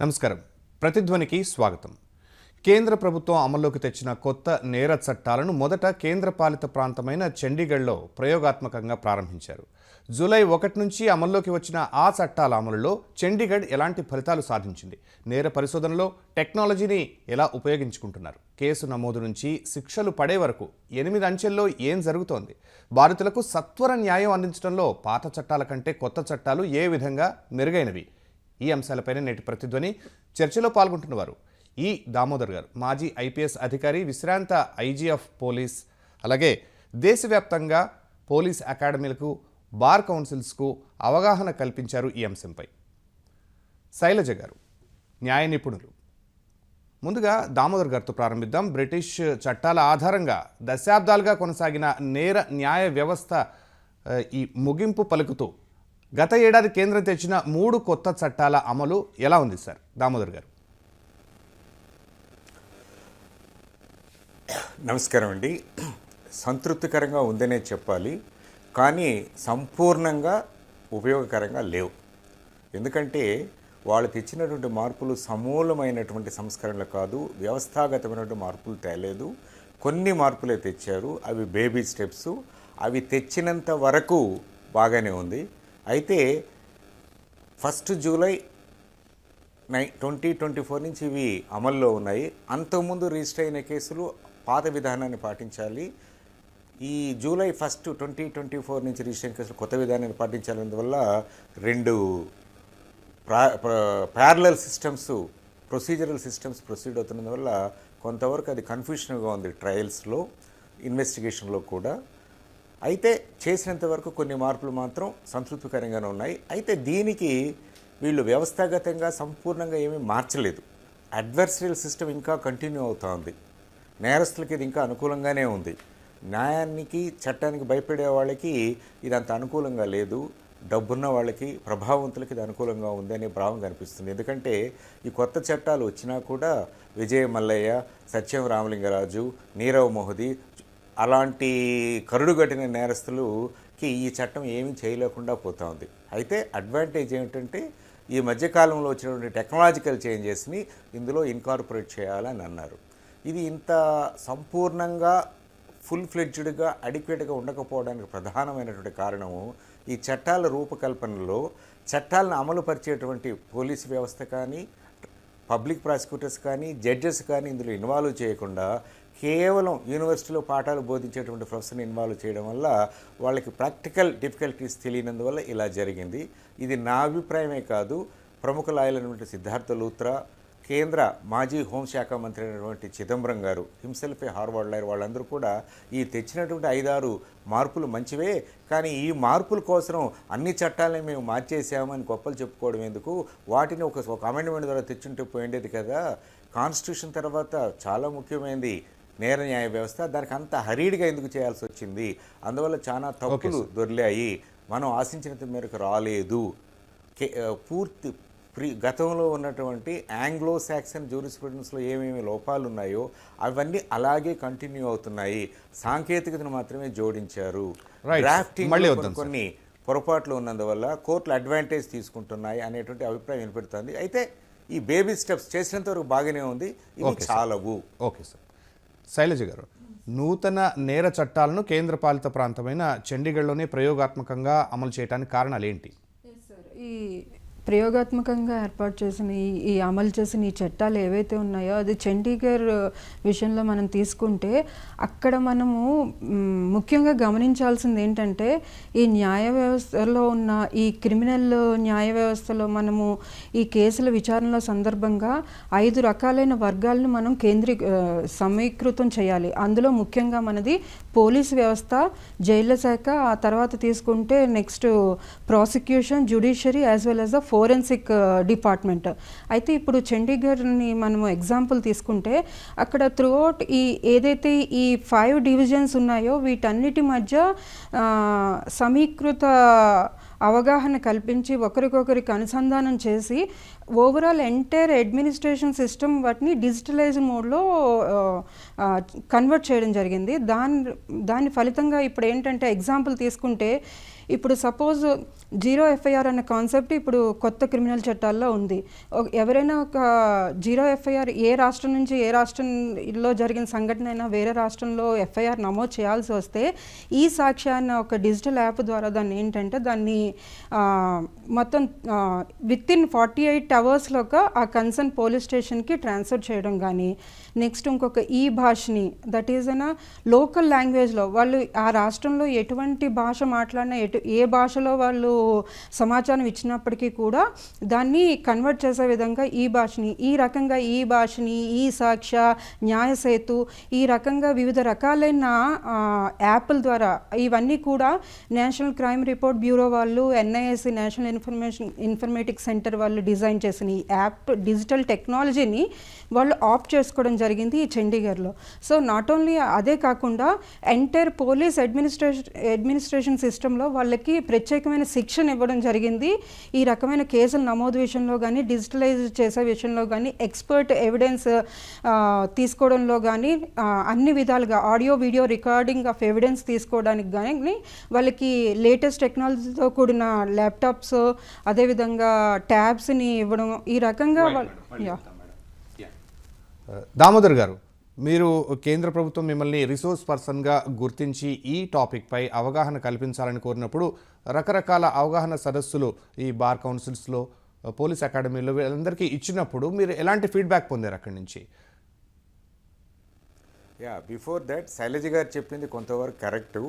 నమస్కారం. ప్రతిధ్వనికి స్వాగతం. కేంద్ర ప్రభుత్వం అమల్లోకి తెచ్చిన కొత్త నేర చట్టాలను మొదట కేంద్రపాలిత ప్రాంతమైన చండీగఢ్లో ప్రయోగాత్మకంగా ప్రారంభించారు. జూలై 1 నుంచి అమల్లోకి వచ్చిన ఆ చట్టాల అమలులో చండీగఢ్ ఎలాంటి ఫలితాలు సాధించింది, నేర పరిశోధనలో టెక్నాలజీని ఎలా ఉపయోగించుకుంటున్నారు, కేసు నమోదు నుంచి శిక్షలు పడే వరకు 8 అంచెల్లో ఏం జరుగుతోంది, బాధితులకు సత్వర న్యాయం అందించడంలో పాత చట్టాల కంటే కొత్త చట్టాలు ఏ విధంగా మెరుగైనవి, ఈ అంశాలపైన నేటి ప్రతిధ్వని చర్చలో పాల్గొంటున్నవారు ఈ దామోదర్ గారు, మాజీ ఐపీఎస్ అధికారి, విశ్రాంత ఐజీ ఆఫ్ పోలీస్, అలాగే దేశవ్యాప్తంగా పోలీస్ అకాడమీలకు, బార్ కౌన్సిల్స్కు అవగాహన కల్పించారు ఈ అంశంపై. శైలజ గారు, న్యాయ నిపుణులు. ముందుగా దామోదర్ గారితో ప్రారంభిద్దాం. బ్రిటిష్ చట్టాల ఆధారంగా దశాబ్దాలుగా కొనసాగిన నేర న్యాయ వ్యవస్థ ఈ ముగింపు పలుకుతూ గత ఏడాది కేంద్రం తెచ్చిన 3 కొత్త చట్టాల అమలు ఎలా ఉంది సార్? దామోదర్ గారు. నమస్కారం అండి. సంతృప్తికరంగా ఉందనే చెప్పాలి, కానీ సంపూర్ణంగా ఉపయోగకరంగా లేవు. ఎందుకంటే వాళ్ళు తెచ్చినటువంటి మార్పులు సమూలమైనటువంటి సంస్కరణలు కాదు, వ్యవస్థాగతమైనటువంటి మార్పులు తేలేదు. కొన్ని మార్పులే తెచ్చారు, అవి బేబీ స్టెప్స్. అవి తెచ్చినంత వరకు బాగానే ఉంది. అయితే 1 జూలై 2024 నుంచి ఇవి అమల్లో ఉన్నాయి. అంతకుముందు రిజిస్టర్ అయిన కేసులు పాత విధానాన్ని పాటించాలి. ఈ జూలై 1, 2024 నుంచి రిజిస్టర్ అయిన కేసులు కొత్త విధానాన్ని పాటించాలనేందువల్ల 2 parallel systems, procedural systems proceed అవుతున్నందువల్ల కొంతవరకు అది కన్ఫ్యూషన్గా ఉంది ట్రయల్స్లో, ఇన్వెస్టిగేషన్లో కూడా. అయితే చేసినంత వరకు కొన్ని మార్పులు మాత్రం సంతృప్తికరంగానే ఉన్నాయి. అయితే దీనికి వీళ్ళు వ్యవస్థాగతంగా సంపూర్ణంగా ఏమీ మార్చలేదు. అడ్వర్సరియల్ సిస్టమ్ ఇంకా కంటిన్యూ అవుతూ ఉంది. నేరస్తులకి ఇది ఇంకా అనుకూలంగానే ఉంది. న్యాయానికి, చట్టానికి భయపడే వాళ్ళకి ఇది అంత అనుకూలంగా లేదు. డబ్బున్న వాళ్ళకి, ప్రభావవంతులకి ఇది అనుకూలంగా ఉంది అనే భావం కనిపిస్తుంది. ఎందుకంటే ఈ కొత్త చట్టాలు వచ్చినా కూడా విజయ మల్లయ్య, సత్యం రామలింగరాజు, నీరవ్ మోహది అలాంటి కరుడుగట్టిన నేరస్తులకి ఈ చట్టం ఏమీ చేయలేకుండా పోతూ ఉంది. అయితే అడ్వాంటేజ్ ఏమిటంటే ఈ మధ్యకాలంలో వచ్చినటువంటి టెక్నాలజికల్ చేంజెస్ని ఇందులో ఇన్కార్పొరేట్ చేయాలని అన్నారు. ఇది ఇంత సంపూర్ణంగా ఫుల్ ఫ్లెడ్జ్డ్గా అడిక్వేట్గా ఉండకపోవడానికి ప్రధానమైనటువంటి కారణము ఈ చట్టాల రూపకల్పనలో చట్టాలను అమలుపరిచేటువంటి పోలీసు వ్యవస్థ కానీ, పబ్లిక్ ప్రాసిక్యూటర్స్ కానీ, జడ్జెస్ కానీ ఇందులో ఇన్వాల్వ్ చేయకుండా కేవలం యూనివర్సిటీలో పాఠాలు బోధించేటువంటి ప్రొఫెసర్ని ఇన్వాల్వ్ చేయడం వల్ల వాళ్ళకి ప్రాక్టికల్ డిఫికల్టీస్ తెలియనందువల్ల ఇలా జరిగింది. ఇది నా అభిప్రాయమే కాదు, ప్రముఖ లాయర్లైనటువంటి సిద్ధార్థ లూత్రా, కేంద్ర మాజీ హోంశాఖ మంత్రి అయినటువంటి చిదంబరం గారు, హిమ్సెల్ఫ్ ఏ హార్వర్డ్ లాయర్, వాళ్ళందరూ కూడా ఈ తెచ్చినటువంటి 5-6 మార్పులు మంచివే, కానీ ఈ మార్పుల కోసం అన్ని చట్టాలని మేము మార్చేసామని గొప్పలు చెప్పుకోవడం ఎందుకు, వాటిని ఒక అమెండ్మెంట్ ద్వారా తెచ్చుంటే పోయిండేది కదా. కాన్స్టిట్యూషన్ తర్వాత చాలా ముఖ్యమైనది నేర న్యాయ వ్యవస్థ, దానికి అంత హరీడ్గా ఎందుకు చేయాల్సి వచ్చింది, అందువల్ల చాలా తప్పులు దొర్లాయి, మనం ఆశించినంత మేరకు రాలేదు. పూర్తి గతంలో ఉన్నటువంటి ఆంగ్లో సాక్సన్ జ్యూరిస్ప్రుడెన్స్లో ఏమేమి లోపాలు ఉన్నాయో అవన్నీ అలాగే కంటిన్యూ అవుతున్నాయి. సాంకేతికతను మాత్రమే జోడించారు. డ్రాఫ్టింగ్ కొన్ని పొరపాట్లు ఉన్నందువల్ల కోర్టులు అడ్వాంటేజ్ తీసుకుంటున్నాయి అనేటువంటి అభిప్రాయం వినపెడుతుంది. అయితే ఈ బేబీ స్టెప్స్ చేసినంత వరకు బాగానే ఉంది, ఇవి చాలవు. Okay sir. శైలజ గారు, నూతన నేర చట్టాలను కేంద్రపాలిత ప్రాంతమైన చండీగఢ్లోనే ప్రయోగాత్మకంగా అమలు చేయడానికి కారణాలు ఏంటి? ఈ ప్రయోగాత్మకంగా ఏర్పాటు చేసిన ఈ అమలు చేసిన ఈ చట్టాలు ఏవైతే ఉన్నాయో అది చండీగఢ్ విషయంలో మనం తీసుకుంటే అక్కడ మనము ముఖ్యంగా గమనించాల్సింది ఏంటంటే ఈ న్యాయ వ్యవస్థలో ఉన్న ఈ క్రిమినల్ న్యాయ వ్యవస్థలో మనము ఈ కేసుల విచారణల సందర్భంగా 5 రకాలైన వర్గాలను మనం సమీకృతం చేయాలి. అందులో ముఖ్యంగా మనది పోలీసు వ్యవస్థ, జైళ్ల శాఖ, ఆ తర్వాత తీసుకుంటే next prosecution, judiciary as well as the forensic department. అయితే ఇప్పుడు చండీగఢ్ని మనము ఎగ్జాంపుల్ తీసుకుంటే అక్కడ త్రూఅవుట్ ఏదైతే ఈ 5 డివిజన్స్ ఉన్నాయో వీటన్నిటి మధ్య సమీకృత అవగాహన కల్పించి ఒకరికొకరికి అనుసంధానం చేసి ఓవరాల్ ఎంటైర్ అడ్మినిస్ట్రేషన్ సిస్టమ్ వాటిని డిజిటలైజ్ మోడ్లో కన్వర్ట్ చేయడం జరిగింది. దాని ఫలితంగా ఇప్పుడు ఏంటంటే ఎగ్జాంపుల్ తీసుకుంటే ఇప్పుడు సపోజ్ జీరో ఎఫ్ఐఆర్ అనే కాన్సెప్ట్ ఇప్పుడు కొత్త క్రిమినల్ చట్టాల్లో ఉంది. ఎవరైనా ఒక జీరో ఎఫ్ఐఆర్ ఏ రాష్ట్రం నుంచి ఏ రాష్ట్రంలో జరిగిన సంఘటన అయినా వేరే రాష్ట్రంలో ఎఫ్ఐఆర్ నమోదు చేయాల్సి వస్తే ఈ సాక్ష్య అన్న ఒక డిజిటల్ యాప్ ద్వారా దాన్ని ఏంటంటే దాన్ని మొత్తం వితిన్ 48 అవర్స్లోగా ఆ కన్సర్న్ పోలీస్ స్టేషన్కి ట్రాన్స్ఫర్ చేయడం కానీ, నెక్స్ట్ ఇంకొక ఈ భాషని దట్ ఈజ్ అన్ లోకల్ లాంగ్వేజ్లో వాళ్ళు ఆ రాష్ట్రంలో ఎటువంటి భాష మాట్లాడినా ఏ భాషలో వాళ్ళు సమాచారం ఇచ్చినప్పటికీ కూడా దాన్ని కన్వర్ట్ చేసే విధంగా ఈ రకంగా ఈ భాషని ఈ సాక్ష్య న్యాయసేతు ఈ రకంగా వివిధ రకాలైన యాప్ల ద్వారా ఇవన్నీ కూడా నేషనల్ క్రైమ్ రిపోర్ట్ బ్యూరో వాళ్ళు, ఎన్ఐఎస్సి నేషనల్ ఇన్ఫర్మేటిక్స్ సెంటర్ వాళ్ళు డిజైన్ చేసిన ఈ యాప్ డిజిటల్ టెక్నాలజీని వాళ్ళు ఆప్ట్ చేసుకోవడం జరిగింది ఈ చండీగఢ్లో. సో నాట్ ఓన్లీ అదే కాకుండా ఎంటైర్ పోలీస్ అడ్మినిస్ట్రేషన్ సిస్టంలో వాళ్ళకి ప్రత్యేకమైన శిక్షణ ఇవ్వడం జరిగింది. ఈ రకమైన కేసుల నమోదు విషయంలో కానీ, డిజిటలైజ్ చేసే విషయంలో కానీ, ఎక్స్పర్ట్ ఎవిడెన్స్ తీసుకోవడంలో కానీ, అన్ని విధాలుగా audio video recording of evidence తీసుకోవడానికి కానీ వాళ్ళకి లేటెస్ట్ టెక్నాలజీతో కూడిన ల్యాప్టాప్స్, అదేవిధంగా ట్యాబ్స్ని ఇవ్వడం ఈ రకంగా దామోదర్ గారు, మీరు కేంద్ర ప్రభుత్వం మిమ్మల్ని రిసోర్స్ పర్సన్గా గుర్తించి ఈ టాపిక్పై అవగాహన కల్పించాలని కోరినప్పుడు రకరకాల అవగాహన సదస్సులు ఈ బార్ కౌన్సిల్స్లో, పోలీస్ అకాడమీలో వీళ్ళందరికీ ఇచ్చినప్పుడు మీరు ఎలాంటి ఫీడ్బ్యాక్ పొందారు అక్కడి నుంచి? బిఫోర్ దట్ శైలజ గారు చెప్పింది కొంతవరకు కరెక్టు.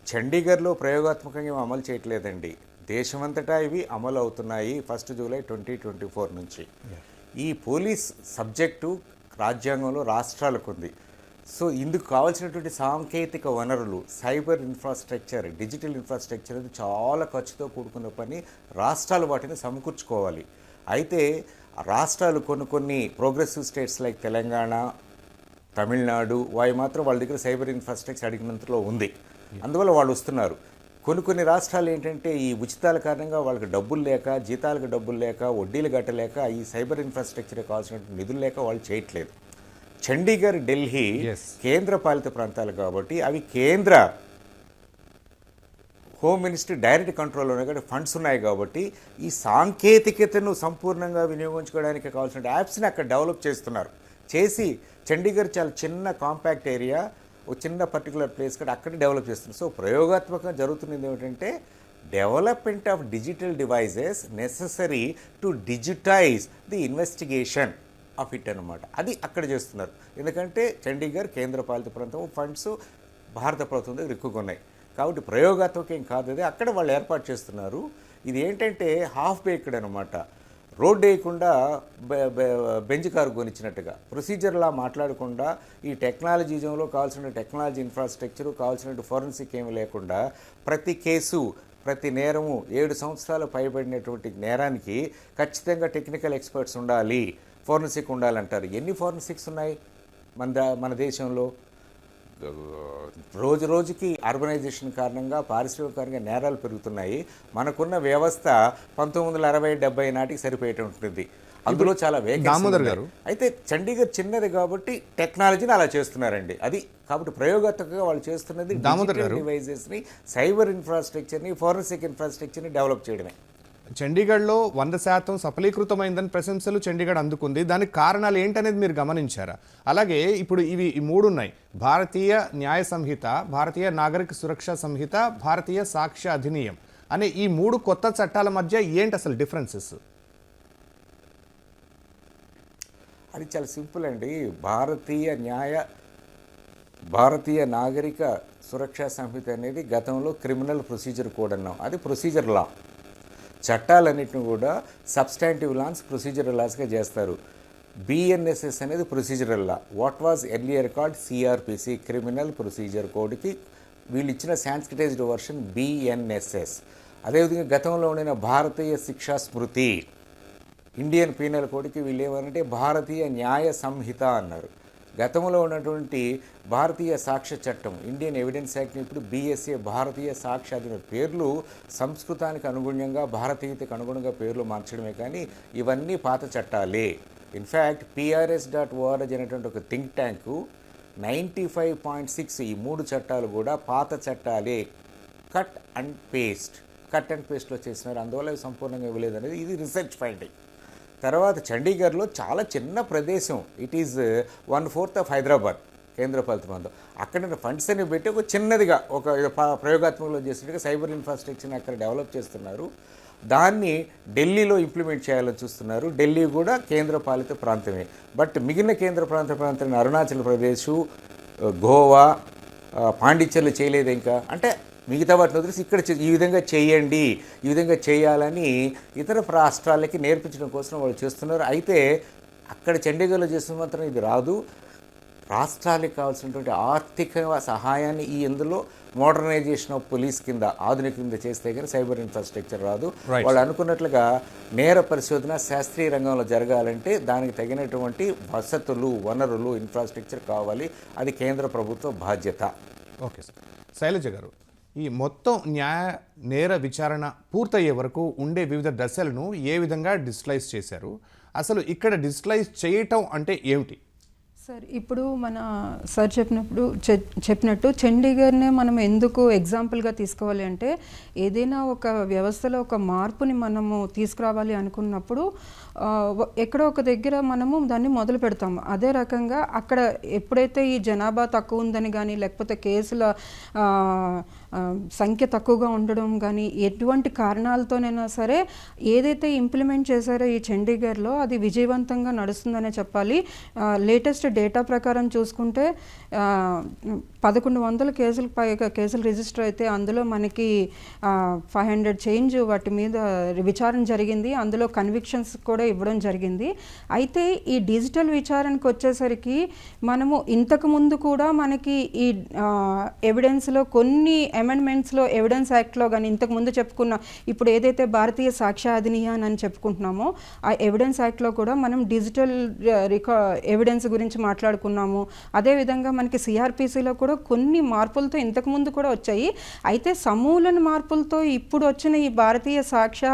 చండీగఢ్లో ప్రయోగాత్మకంగా అమలు చేయట్లేదండి, దేశమంతటా ఇవి అమలు అవుతున్నాయి 1 జూలై 2024 నుంచి. ఈ పోలీస్ సబ్జెక్టు రాజ్యాంగంలో రాష్ట్రాలకు ఉంది. సో ఇందుకు కావాల్సినటువంటి సాంకేతిక వనరులు, సైబర్ ఇన్ఫ్రాస్ట్రక్చర్, డిజిటల్ ఇన్ఫ్రాస్ట్రక్చర్ అనేది చాలా ఖర్చుతో కూడుకున్న పని. రాష్ట్రాలు వాటిని సమకూర్చుకోవాలి. అయితే రాష్ట్రాలు కొన్ని progressive states like Telangana, Tamil Nadu వాయి మాత్రం వాళ్ళ దగ్గర సైబర్ ఇన్ఫ్రాస్ట్రక్చర్ అడిగినంతలో ఉంది, అందువల్ల వాళ్ళు వస్తున్నారు. కొన్ని రాష్ట్రాలు ఏంటంటే ఈ ఉచితాల కారణంగా వాళ్ళకి డబ్బులు లేక, జీతాలకు డబ్బులు లేక, వడ్డీలు కట్టలేక, ఈ సైబర్ ఇన్ఫ్రాస్ట్రక్చర్ కావాల్సిన నిధులు లేక వాళ్ళు చేయట్లేదు. చండీగఢ్, ఢిల్లీ కేంద్ర పాలిత ప్రాంతాలు కాబట్టి అవి కేంద్ర హోమ్ మినిస్ట్రీ డైరెక్ట్ కంట్రోల్లో ఉన్నాయి కాబట్టి ఫండ్స్ ఉన్నాయి కాబట్టి ఈ సాంకేతికతను సంపూర్ణంగా వినియోగించుకోవడానికి కావాల్సిన యాప్స్ని అక్కడ డెవలప్ చేస్తున్నారు. చేసి చండీగఢ్ చాలా చిన్న కాంపాక్ట్ ఏరియా, ఒక చిన్న పర్టికులర్ ప్లేస్ కూడా అక్కడ డెవలప్ చేస్తుంది. సో ప్రయోగాత్మకంగా జరుగుతున్నది ఏమిటంటే development of digital devices necessary to digitize the investigation of it అనమాట. అది అక్కడ చేస్తున్నారు. ఎందుకంటే చండీగఢ్ కేంద్ర పాలిత ప్రాంతం, ఫండ్స్ భారత ప్రభుత్వం దగ్గర ఎక్కువగా ఉన్నాయి కాబట్టి ప్రయోగాత్మకం కాదు, అది అక్కడ వాళ్ళు ఏర్పాటు చేస్తున్నారు. ఇది ఏంటంటే హాఫ్ బేక్డ్ అనమాట, రోడ్డు వేయకుండా బెంచ్ కారు కొనిచ్చినట్టుగా ప్రొసీజర్లా మాట్లాడకుండా ఈ టెక్నాలజీలో కావాల్సిన టెక్నాలజీ ఇన్ఫ్రాస్ట్రక్చరు, కావాల్సిన ఫోరెన్సిక్ ఏమి లేకుండా ప్రతి కేసు, ప్రతి నేరము 7 సంవత్సరాలు పైబడినటువంటి నేరానికి ఖచ్చితంగా టెక్నికల్ ఎక్స్పర్ట్స్ ఉండాలి, ఫోరెన్సిక్ ఉండాలంటారు. ఎన్ని ఫోరెన్సిక్స్ ఉన్నాయి మన దేశంలో? రోజు రోజుకి అర్బనైజేషన్ కారణంగా, పారిశ్రామిక కారణంగా నేరాలు పెరుగుతున్నాయి. మనకున్న వ్యవస్థ 1960-70 నాటికి సరిపోయేట ఉంటుంది. అందులో చాలా దామోదర్ గారు, అయితే చండీగఢ్ చిన్నది కాబట్టి టెక్నాలజీని అలా చేస్తున్నారండి. అది కాబట్టి ప్రయోగాత్మకంగా వాళ్ళు చేస్తున్నది డిజిటల్ డివైజెస్ని, సైబర్ ఇన్ఫ్రాస్ట్రక్చర్ని, ఫోరెన్సిక్ ఇన్ఫ్రాస్ట్రక్చర్ని డెవలప్ చేయడమే. చండీగఢ్లో 100% సఫలీకృతమైందని ప్రశంసలు చండీగఢ్ అందుకుంది. దానికి కారణాలు ఏంటనేది మీరు గమనించారా? అలాగే ఇప్పుడు ఇవి 3 ఉన్నాయి: భారతీయ న్యాయ సంహిత, భారతీయ నాగరిక సురక్షా సంహిత, భారతీయ సాక్ష్య అధినియం అనే ఈ 3 కొత్త చట్టాల మధ్య ఏంటి అసలు డిఫరెన్సెస్? అది చాలా సింపుల్ అండి. భారతీయ నాగరిక సురక్షా సంహిత అనేది గతంలో క్రిమినల్ ప్రొసీజర్ కోడ్ అన్నాం, అది ప్రొసీజర్ లా. చట్టాలన్నింటిని కూడా సబ్స్టాంటివ్ లాస్, ప్రొసీజరల్ లాస్గా చేస్తారు. బిఎన్ఎస్ఎస్ అనేది procedural law. What was earlier called CrPC, criminal procedure కోడ్కి వీళ్ళు ఇచ్చిన సాంస్క్రిటైజ్డ్ వర్షన్ బిఎన్ఎస్ఎస్. అదేవిధంగా గతంలో ఉండిన భారతీయ శిక్షా స్మృతి, ఇండియన్ పీనల్ కోడ్కి వీళ్ళు ఏమనంటే భారతీయ న్యాయ సంహిత అన్నారు. గతంలో ఉన్నటువంటి భారతీయ సాక్ష్య చట్టం, ఇండియన్ ఎవిడెన్స్ యాక్ట్ని ఇప్పుడు బిఎస్ఏ, భారతీయ సాక్ష్య అధినియం. పేర్లు సంస్కృతానికి అనుగుణంగా, భారతీయతకు అనుగుణంగా పేర్లు మార్చడమే కానీ ఇవన్నీ పాత చట్టాలే. ఇన్ఫ్యాక్ట్ PRS.org అనేటువంటి ఒక థింక్ ట్యాంకు 95.6 ఈ 3 చట్టాలు కూడా పాత చట్టాలే, కట్ అండ్ పేస్ట్లో చేసినారు, అందువల్ల ఇవి సంపూర్ణంగా ఇవ్వలేదు అనేది ఇది రీసెర్చ్ ఫైండింగ్. తర్వాత చండీగఢ్లో చాలా చిన్న ప్రదేశం, ఇట్ ఈజ్ 1/4 ఆఫ్ హైదరాబాద్ కేంద్రపాలిత ప్రాంతం. అక్కడ ఫండ్స్ అని పెట్టి ఒక చిన్నదిగా ఒక ప్రయోగాత్మకంలో చేసినట్టుగా సైబర్ ఇన్ఫ్రాస్ట్రక్చర్ని అక్కడ డెవలప్ చేస్తున్నారు. దాన్ని ఢిల్లీలో ఇంప్లిమెంట్ చేయాలని చూస్తున్నారు. ఢిల్లీ కూడా కేంద్రపాలిత ప్రాంతమే. బట్ మిగిలిన కేంద్రపాలిత ప్రాంతాన్ని అరుణాచల్ ప్రదేశ్, గోవా, పాండిచ్చేరిలో చేయలేదు ఇంకా. అంటే మిగతా వాటిని వదిలేసి ఇక్కడ ఈ విధంగా చేయండి, ఈ విధంగా చేయాలని ఇతర రాష్ట్రాలకి నేర్పించడం కోసం వాళ్ళు చేస్తున్నారు. అయితే అక్కడ చండీగఢ్లో చేసిన మాత్రం ఇది రాదు. రాష్ట్రాలకు కావాల్సినటువంటి ఆర్థిక సహాయాన్ని ఈ ఇందులో మోడర్నైజేషన్ ఆఫ్ పోలీస్ కింద ఆధునిక కింద చేస్తే కానీ సైబర్ ఇన్ఫ్రాస్ట్రక్చర్ రాదు. వాళ్ళు అనుకున్నట్లుగా నేర పరిశోధన శాస్త్రీయ రంగంలో జరగాలంటే దానికి తగినటువంటి వసతులు, వనరులు, ఇన్ఫ్రాస్ట్రక్చర్ కావాలి. అది కేంద్ర ప్రభుత్వ బాధ్యత. Okay sir. శైలజ గారు, ఈ మొత్తం నేర విచారణ పూర్తయ్యే వరకు ఉండే వివిధ దశలను ఏ విధంగా డిజిటలైజ్ చేశారు? అసలు ఇక్కడ డిజిటలైజ్ చేయటం అంటే ఏమిటి? సార్, ఇప్పుడు మన సార్ చెప్పినట్టు చండీగఢ్నే మనం ఎందుకు ఎగ్జాంపుల్గా తీసుకోవాలి అంటే, ఏదైనా ఒక వ్యవస్థలో ఒక మార్పుని మనము తీసుకురావాలి అనుకున్నప్పుడు ఎక్కడో ఒక దగ్గర మనము దాన్ని మొదలు పెడతాము. అదే రకంగా అక్కడ ఎప్పుడైతే ఈ జనాభా తక్కువ ఉందని కానీ, లేకపోతే కేసుల సంఖ్య తక్కువగా ఉండడం కానీ, ఎటువంటి కారణాలతోనైనా సరే ఏదైతే ఇంప్లిమెంట్ చేశారో ఈ చండీగఢ్లో అది విజయవంతంగా నడుస్తుందనే చెప్పాలి. లేటెస్ట్ డేటా ప్రకారం చూసుకుంటే 1100 కేసులకు పైగా కేసులు రిజిస్టర్ అయితే అందులో మనకి 500 చేంజ్ వాటి మీద విచారణ జరిగింది. అందులో కన్విక్షన్స్ కూడా ఇవ్వడం జరిగింది. అయితే ఈ డిజిటల్ విచారణకు వచ్చేసరికి మనము ఇంతకుముందు కూడా మనకి ఈ ఎవిడెన్స్లో కొన్ని అమెండ్మెంట్స్లో ఎవిడెన్స్ యాక్ట్లో కానీ ఇంతకుముందు చెప్పుకున్న ఇప్పుడు ఏదైతే భారతీయ సాక్ష్య అధినియం అని చెప్పుకుంటున్నామో ఆ ఎవిడెన్స్ యాక్ట్లో కూడా మనం డిజిటల్ ఎవిడెన్స్ గురించి మాట్లాడుకున్నాము. అదేవిధంగా మనకి సిఆర్పిసిలో కూడా కొన్ని మార్పులతో ఇంతకుముందు కూడా వచ్చాయి. అయితే సమూలన మార్పులతో ఇప్పుడు వచ్చిన ఈ భారతీయ సాక్ష్య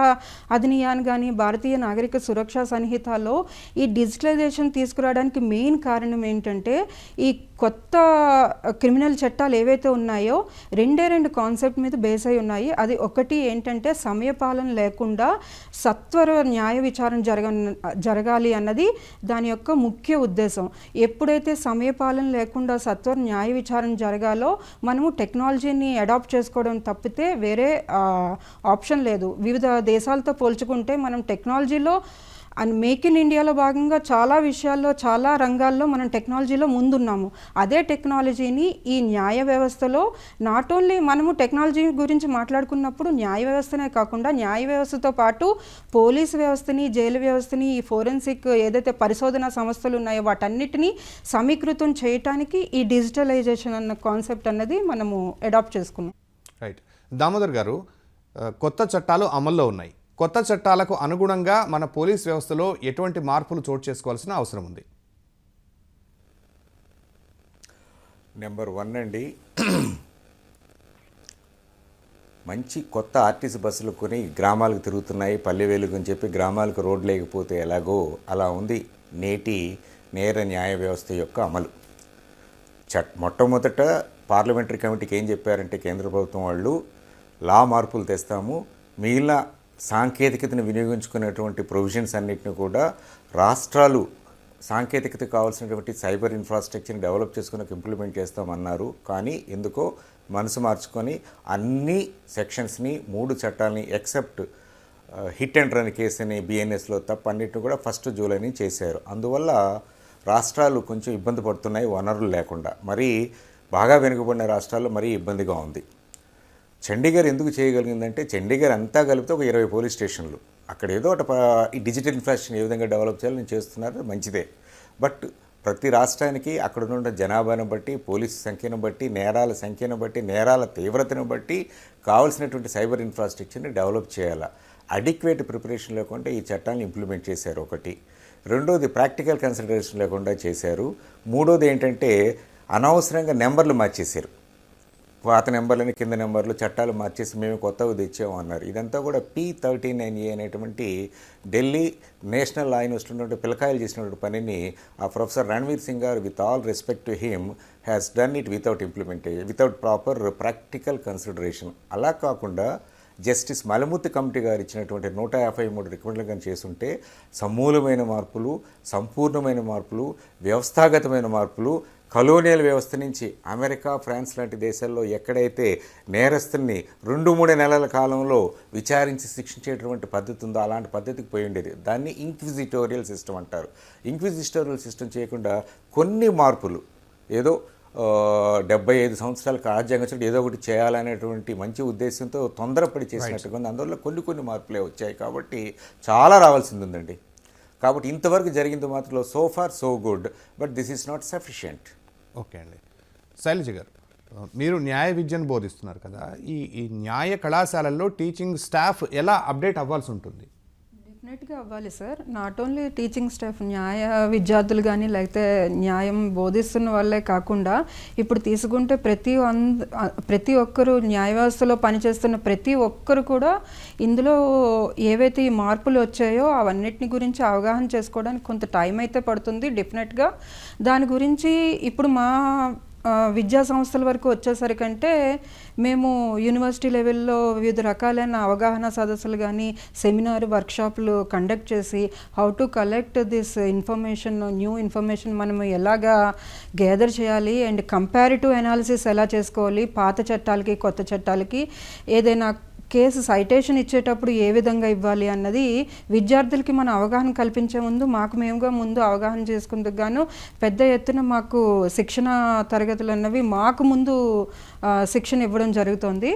అధినియాన్ని కానీ భారతీయ నాగరిక సురక్షా సంహితలో ఈ డిజిటలైజేషన్ తీసుకురావడానికి మెయిన్ కారణం ఏంటంటే, ఈ కొత్త క్రిమినల్ చట్టాలు ఏవైతే ఉన్నాయో రెండు కాన్సెప్ట్ మీద బేస్ అయి ఉన్నాయి. అది ఒకటి ఏంటంటే సమయపాలన లేకుండా సత్వర న్యాయ విచారణ జరగాలి అన్నది దాని యొక్క ముఖ్య ఉద్దేశం. ఎప్పుడైతే సమయపాలన లేకుండా సత్వర న్యాయ విచారణ జరగాలో మనము టెక్నాలజీని అడాప్ట్ చేసుకోవడం తప్పితే వేరే ఆప్షన్ లేదు. వివిధ దేశాలతో పోల్చుకుంటే మనం టెక్నాలజీలో అండ్ మేక్ ఇన్ ఇండియాలో భాగంగా చాలా విషయాల్లో చాలా రంగాల్లో మనం టెక్నాలజీలో ముందున్నాము. అదే టెక్నాలజీని ఈ న్యాయ వ్యవస్థలో నాట్ ఓన్లీ మనము టెక్నాలజీ గురించి మాట్లాడుకున్నప్పుడు న్యాయ వ్యవస్థనే కాకుండా న్యాయ వ్యవస్థతో పాటు పోలీసు వ్యవస్థని, జైలు వ్యవస్థని, ఈ ఫోరెన్సిక్ ఏదైతే పరిశోధనా సంస్థలు ఉన్నాయో వాటన్నిటినీ సమీకృతం చేయటానికి ఈ డిజిటలైజేషన్ అన్న కాన్సెప్ట్ అన్నది మనము అడాప్ట్ చేసుకున్నాం. రైట్. దామోదర్ గారు, కొత్త చట్టాలు అమల్లో ఉన్నాయి. కొత్త చట్టాలకు అనుగుణంగా మన పోలీస్ వ్యవస్థలో ఎటువంటి మార్పులు చోటు చేసుకోవాల్సిన అవసరం ఉంది? నెంబర్ 1 అండి, మంచి కొత్త ఆర్టీసీ బస్సులు కొని గ్రామాలకు తిరుగుతున్నాయి, పల్లె వెలుగు అని చెప్పి గ్రామాలకు రోడ్ లేకపోతే ఎలాగో అలా ఉంది నేటి నేర న్యాయ వ్యవస్థ యొక్క అమలు. మొట్టమొదట పార్లమెంటరీ కమిటీకి ఏం చెప్పారంటే కేంద్ర ప్రభుత్వం వాళ్ళు లా మార్పులు తెస్తాము, మిగిలిన సాంకేతికతను వినియోగించుకునేటువంటి ప్రొవిజన్స్ అన్నిటిని కూడా రాష్ట్రాలు సాంకేతికత కావాల్సినటువంటి సైబర్ ఇన్ఫ్రాస్ట్రక్చర్ని డెవలప్ చేసుకుని ఇంప్లిమెంట్ చేస్తామన్నారు. కానీ ఎందుకో మనసు మార్చుకొని అన్ని సెక్షన్స్ని 3 చట్టాలని ఎక్సెప్ట్ హిట్ అండ్ రన్ కేసుని బిఎన్ఎస్లో తప్ప అన్నిటిని కూడా 1 జూలైని చేశారు. అందువల్ల రాష్ట్రాలు కొంచెం ఇబ్బంది పడుతున్నాయి వనరులు లేకుండా. మరీ బాగా వెనుకబడిన రాష్ట్రాల్లో మరీ ఇబ్బందిగా ఉంది. చండీగఢ్ ఎందుకు చేయగలిగిందంటే చండీగఢ్ అంతా కలిపితే ఒక 20 పోలీస్ స్టేషన్లు, అక్కడ ఏదో ఈ డిజిటల్ ఇన్ఫ్రాస్ట్రక్చర్ ఏ విధంగా డెవలప్ చేయాలని నేను చేస్తున్నారు, మంచిదే. బట్ ప్రతి రాష్ట్రానికి అక్కడ ఉన్న జనాభాను బట్టి, పోలీసు సంఖ్యను బట్టి, నేరాల సంఖ్యను బట్టి, నేరాల తీవ్రతను బట్టి కావాల్సినటువంటి సైబర్ ఇన్ఫ్రాస్ట్రక్చర్ని డెవలప్ చేయాలి. అడిక్వేట్ ప్రిపరేషన్ లేకుండా ఈ చట్టాన్ని ఇంప్లిమెంట్ చేశారు ఒకటి. రెండోది ప్రాక్టికల్ కన్సిడరేషన్ లేకుండా చేశారు. మూడోది ఏంటంటే అనవసరంగా నెంబర్లు మార్చేశారు. పాత నెంబర్లని కింద నెంబర్లు చట్టాలు మార్చేసి మేము కొత్తవి తెచ్చాము అన్నారు. ఇదంతా కూడా P39A అనేటువంటి ఢిల్లీ నేషనల్ లా యూనివర్సిటీ ఉన్నటువంటి పిల్లకాయలు చేసినటువంటి పనిని ఆ ప్రొఫెసర్ రణ్వీర్ సింగ్ గారు, with all respect to him, has done it without implementation, without proper practical consideration. అలా కాకుండా జస్టిస్ మలమూర్తి కమిటీ గారు ఇచ్చినటువంటి 153 రికమెండ్లు కానీ చేస్తుంటే సమూలమైన మార్పులు, సంపూర్ణమైన మార్పులు, వ్యవస్థాగతమైన మార్పులు, కలోనియల్ వ్యవస్థ నుంచి అమెరికా, ఫ్రాన్స్ లాంటి దేశాల్లో ఎక్కడైతే నేరస్తుల్ని 2-3 నెలల కాలంలో విచారించి శిక్షించేటువంటి పద్ధతి ఉందో అలాంటి పద్ధతికి పోయి ఉండేది. దాన్ని ఇంక్విజిటోరియల్ సిస్టమ్ అంటారు. ఇంక్విజిటోరియల్ సిస్టమ్ చేయకుండా కొన్ని మార్పులు, ఏదో 75 సంవత్సరాలకు రాజ్యాంగం చూడండి ఏదో ఒకటి చేయాలనేటువంటి మంచి ఉద్దేశంతో తొందరపడి చేసినట్టుగా ఉంది. అందువల్ల కొన్ని మార్పులే వచ్చాయి కాబట్టి చాలా రావాల్సింది ఉందండి. కాబట్టి ఇంతవరకు జరిగింది మాత్రం so far so good, but this is not sufficient. Okay అండి. శైలజ గారు, మీరు న్యాయ విద్యను బోధిస్తున్నారు కదా, ఈ న్యాయ కళాశాలల్లో టీచింగ్ స్టాఫ్ ఎలా అప్డేట్ అవ్వాల్సి ఉంటుంది? డెఫినెట్గా అవ్వాలి sir. Not only teaching staff, న్యాయ విద్యార్థులు కానీ లేకపోతే న్యాయం బోధిస్తున్న వాళ్ళే కాకుండా ఇప్పుడు తీసుకుంటే ప్రతి ఒక్కరు న్యాయ వ్యవస్థలో పనిచేస్తున్న ప్రతి ఒక్కరు కూడా ఇందులో ఏవైతే ఈ మార్పులు వచ్చాయో అవన్నిటిని గురించి అవగాహన చేసుకోవడానికి కొంత టైం అయితే పడుతుంది డెఫినెట్గా. దాని గురించి ఇప్పుడు మా విద్యా సంస్థల వరకు వచ్చేసరికంటే మేము యూనివర్సిటీ లెవెల్లో వివిధ రకాలైన అవగాహన సదస్సులు కానీ సెమినార్ వర్క్షాపులు కండక్ట్ చేసి how to collect this information, new information మనం ఎలాగా గ్యాదర్ చేయాలి అండ్ కంపారిటివ్ అనాలిసిస్ ఎలా చేసుకోవాలి, పాత చట్టాలకి కొత్త చట్టాలకి ఏదైనా కేసు సైటేషన్ ఇచ్చేటప్పుడు ఏ విధంగా ఇవ్వాలి అన్నది విద్యార్థులకి మన అవగాహన కల్పించే ముందు మేముగా ముందు అవగాహన చేసుకుందుకు గాను పెద్ద ఎత్తున మాకు శిక్షణ తరగతులు అన్నవి మాకు ముందు శిక్షణ ఇవ్వడం జరుగుతుంది.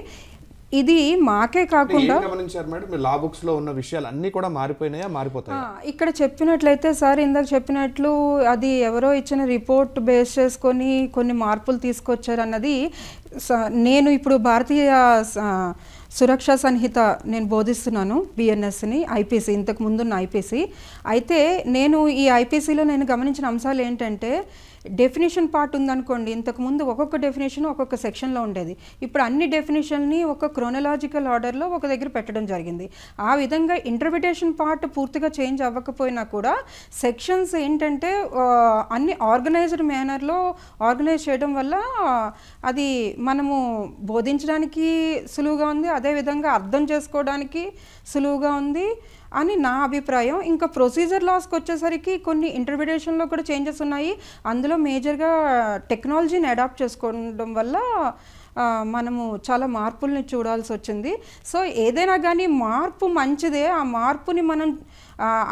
ఇది మాకే కాకుండా గమనించారు మేడం, మీ లా బుక్స్ లో ఉన్న విషయాలు అన్నీ కూడా మారిపోయినాయా, మారిపోతాయి? ఇక్కడ చెప్పినట్లయితే సార్ ఇందాక చెప్పినట్లు అది ఎవరో ఇచ్చిన రిపోర్ట్ బేస్ చేసుకొని కొన్ని మార్పులు తీసుకొచ్చారు అన్నది నేను ఇప్పుడు భారతీయ సురక్షా సంహిత నేను బోధిస్తున్నాను, బిఎన్ఎస్ని, ఐపీసీ, ఇంతకు ముందున్న ఐపీసీ. అయితే నేను ఈ ఐపీసీలో నేను గమనించిన అంశాలు ఏంటంటే డెఫినేషన్ పార్ట్ ఉందనుకోండి, ఇంతకుముందు ఒక్కొక్క డెఫినేషన్ ఒక్కొక్క సెక్షన్లో ఉండేది. ఇప్పుడు అన్ని డెఫినేషన్ని ఒక క్రోనలాజికల్ ఆర్డర్లో ఒక దగ్గర పెట్టడం జరిగింది. ఆ విధంగా ఇంటర్ప్రిటేషన్ పార్ట్ పూర్తిగా చేంజ్ అవ్వకపోయినా కూడా సెక్షన్స్ ఏంటంటే అన్ని ఆర్గనైజ్డ్ మేనర్లో ఆర్గనైజ్ చేయడం వల్ల అది మనము బోధించడానికి సులువుగా ఉంది, అదేవిధంగా అర్థం చేసుకోవడానికి సులువుగా ఉంది అని నా అభిప్రాయం. ఇంకా ప్రొసీజర్ లాస్కి వచ్చేసరికి కొన్ని ఇంటర్ప్రిటేషన్లో కూడా చేంజెస్ ఉన్నాయి. అందులో మేజర్గా టెక్నాలజీని అడాప్ట్ చేసుకోవడం వల్ల మనము చాలా మార్పుల్ని చూడాల్సి వచ్చింది. సో ఏదైనా కానీ మార్పు మంచిదే, ఆ మార్పుని మనం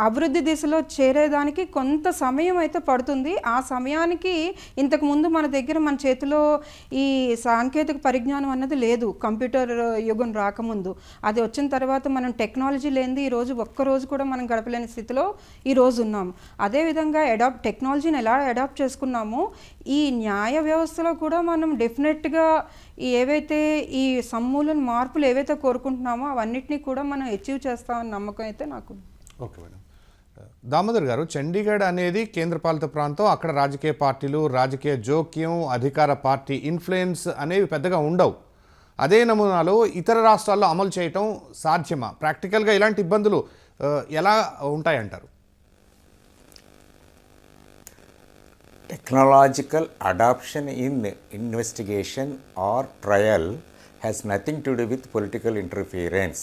అభివృద్ధి దిశలో చేరేదానికి కొంత సమయం అయితే పడుతుంది. ఆ సమయానికి ఇంతకుముందు మన దగ్గర మన చేతిలో ఈ సాంకేతిక పరిజ్ఞానం అన్నది లేదు. కంప్యూటర్ యుగం రాకముందు అది వచ్చిన తర్వాత మనం టెక్నాలజీ లేనిది ఈరోజు ఒక్కరోజు కూడా మనం గడపలేని స్థితిలో ఈరోజు ఉన్నాము. అదేవిధంగా టెక్నాలజీని ఎలా అడాప్ట్ చేసుకున్నామో ఈ న్యాయ వ్యవస్థలో కూడా మనం డెఫినెట్గా ఏవైతే ఈ సమూలన మార్పులు ఏవైతే కోరుకుంటున్నామో అవన్నిటినీ కూడా మనం అచీవ్ చేస్తామని నమ్మకం అయితే నాకు. Okay madam. దామోదర్ గారు, చండీగఢ్ అనేది కేంద్రపాలిత ప్రాంతం, అక్కడ రాజకీయ పార్టీలు, రాజకీయ జోక్యం, అధికార పార్టీ ఇన్ఫ్లుయెన్స్ అనేవి పెద్దగా ఉండవు. అదే నమూనాలో ఇతర రాష్ట్రాల్లో అమలు చేయటం సాధ్యమా? ప్రాక్టికల్గా ఇలాంటి ఇబ్బందులు ఎలా ఉంటాయంటారు? Technological adoption in investigation or trial has nothing to do with political interference.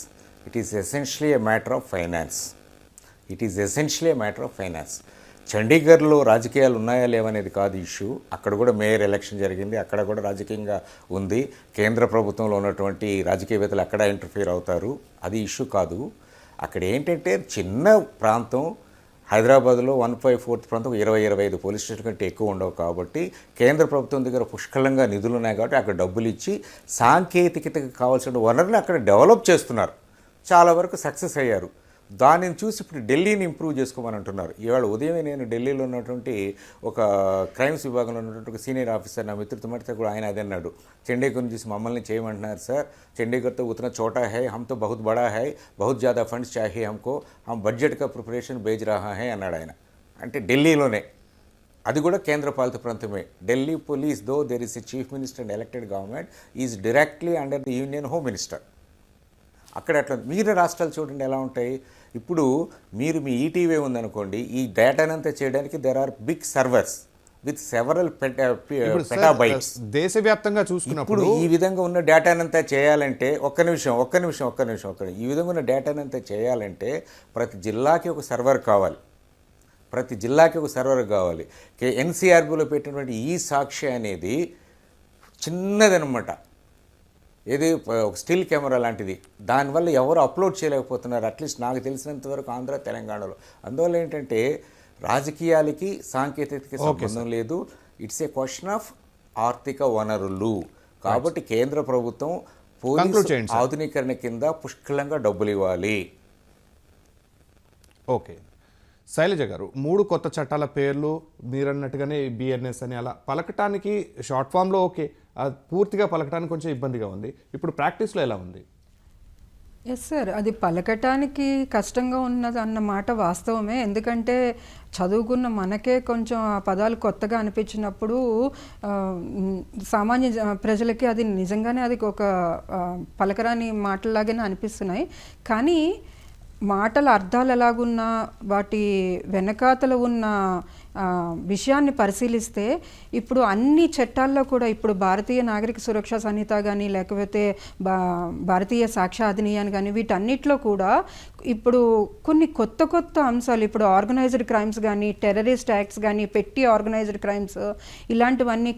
It is essentially a matter of finance. చండీగఢ్లో రాజకీయాలు ఉన్నాయా లేవనేది కాదు ఇష్యూ. అక్కడ కూడా మేయర్ ఎలక్షన్ జరిగింది, అక్కడ కూడా రాజకీయంగా ఉంది. కేంద్ర ప్రభుత్వంలో ఉన్నటువంటి రాజకీయవేత్తలు అక్కడ ఇంటర్ఫియర్ అవుతారు, అది ఇష్యూ కాదు. అక్కడ ఏంటంటే చిన్న ప్రాంతం, హైదరాబాద్లో 1/4 ప్రాంతం 20-25 పోలీస్ స్టేషన్ కంటే ఎక్కువ ఉండవు కాబట్టి కేంద్ర ప్రభుత్వం దగ్గర పుష్కలంగా నిధులు ఉన్నాయి కాబట్టి అక్కడ డబ్బులు ఇచ్చి సాంకేతికతకు కావాల్సిన వనరులు అక్కడ డెవలప్ చేస్తున్నారు. చాలా వరకు సక్సెస్ అయ్యారు. దానిని చూసి ఇప్పుడు ఢిల్లీని ఇంప్రూవ్ చేసుకోమని అంటున్నారు. ఇవాళ ఉదయమే నేను ఢిల్లీలో ఉన్నటువంటి ఒక క్రైమ్స్ విభాగంలో ఉన్నటువంటి ఒక సీనియర్ ఆఫీసర్ నా మిత్రుతో మాట్లాడితే కూడా ఆయన అదే అన్నాడు, చండీగఢ్ చూసి మమ్మల్ని చేయమంటున్నారు సార్, చండీగఢ్ తో ఉतना छोटा है, हम तो बहुत बड़ा है, बहुत ज़्यादा फंड्स चाहिए हमको, हम बजट का प्रिपरेशन भेज रहा है అన్నాడు ఆయన. అంటే ఢిల్లీలోనే అది కూడా కేంద్ర పాలిత ప్రాంతమే. Delhi police though there is a chief minister and elected government is directly under the union home minister. అక్కడ అట్లా మిగతా రాష్ట్రాలు చూడండి ఎలా ఉంటాయి. ఇప్పుడు మీరు మీ ఈటీవీ ఉందనుకోండి, ఈ డేటానంతా చేయడానికి there are big servers with several petabytes. దేశవ్యాప్తంగా చూసుకున్నప్పుడు ఇప్పుడు ఈ విధంగా ఉన్న డేటానంతా చేయాలంటే ఒక్క నిమిషం ఈ విధంగా ఉన్న డేటానంతా చేయాలంటే ప్రతి జిల్లాకి ఒక సర్వర్ కావాలి. ఎన్సీఆర్బీలో పెట్టినటువంటి ఈ సాక్షి అనేది చిన్నదనమాట. ఏది ఒక స్టిల్ కెమెరా లాంటిది. దానివల్ల ఎవరు అప్లోడ్ చేయలేకపోతున్నారు, అట్లీస్ట్ నాకు తెలిసినంత వరకు ఆంధ్ర తెలంగాణలో. అందువల్ల ఏంటంటే రాజకీయాలకి సాంకేతికతకి సంబంధం లేదు. ఇట్స్ ఏ క్వశ్చన్ ఆఫ్ ఆర్థిక వనరులు. కాబట్టి కేంద్ర ప్రభుత్వం పోలీసు ఆధునీకరణ కింద పుష్కలంగా డబ్బులు ఇవ్వాలి. ఓకే శైలజ గారు, 3 కొత్త చట్టాల పేర్లు మీరన్నట్టుగానే బిఎన్ఎస్ అని అలా పలకటానికి షార్ట్ ఫామ్లో ఓకే, అది పూర్తిగా పలకటానికి కొంచెం ఇబ్బందిగా ఉంది. ఇప్పుడు ప్రాక్టీస్లో ఎలా ఉంది? ఎస్ సార్, అది పలకటానికి కష్టంగా ఉన్నది అన్న మాట వాస్తవమే. ఎందుకంటే చదువుకున్న మనకే కొంచెం ఆ పదాలు కొత్తగా అనిపించినప్పుడు సామాన్య ప్రజలకి అది నిజంగానే అది ఒక పలకరాని మాటలాగానే అనిపిస్తున్నాయి. కానీ మాటల అర్థాలు ఎలాగున్నా వాటి వెనకాతల ఉన్న విషయాన్ని పరిశీలిస్తే ఇప్పుడు అన్ని చట్టాల్లో కూడా ఇప్పుడు భారతీయ నాగరిక సురక్ష సంహిత కానీ లేకపోతే భారతీయ సాక్ష్య అధినియం కానీ వీటన్నిటిలో కూడా ఇప్పుడు కొన్ని కొత్త అంశాలు, ఇప్పుడు ఆర్గనైజ్డ్ క్రైమ్స్ కానీ టెర్రరిస్ట్ యాక్ట్స్ కానీ పెట్టి ఆర్గనైజ్డ్ క్రైమ్స్ ఇలాంటివన్నీ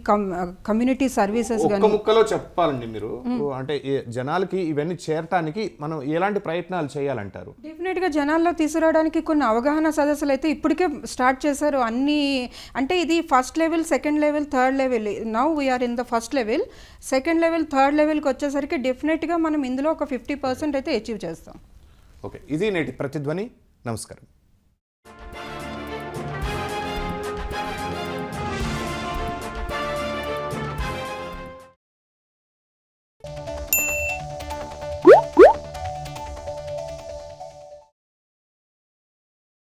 కమ్యూనిటీ సర్వీసెస్ కానీ ముక్కలో చెప్పాలండి మీరు, అంటే జనాలకి ఇవన్నీ చేరటానికి మనం ఎలాంటి ప్రయత్నాలు చేయాలంటారు? డెఫినెట్గా జనాల్లో తీసుకురావడానికి కొన్ని అవగాహన సదస్సులు అయితే ఇప్పటికే స్టార్ట్ చేశారు. అంటే ఇది first level, second level, third level. Now we're in the first level. Second level, third లెవెల్కి వచ్చేసరికి డెఫినెట్గా మనం ఇందులో ఒక 50% అయితే అచీవ్ చేస్తాం. ఓకే, ఇది నేటి ప్రతిధ్వని. నమస్కారం.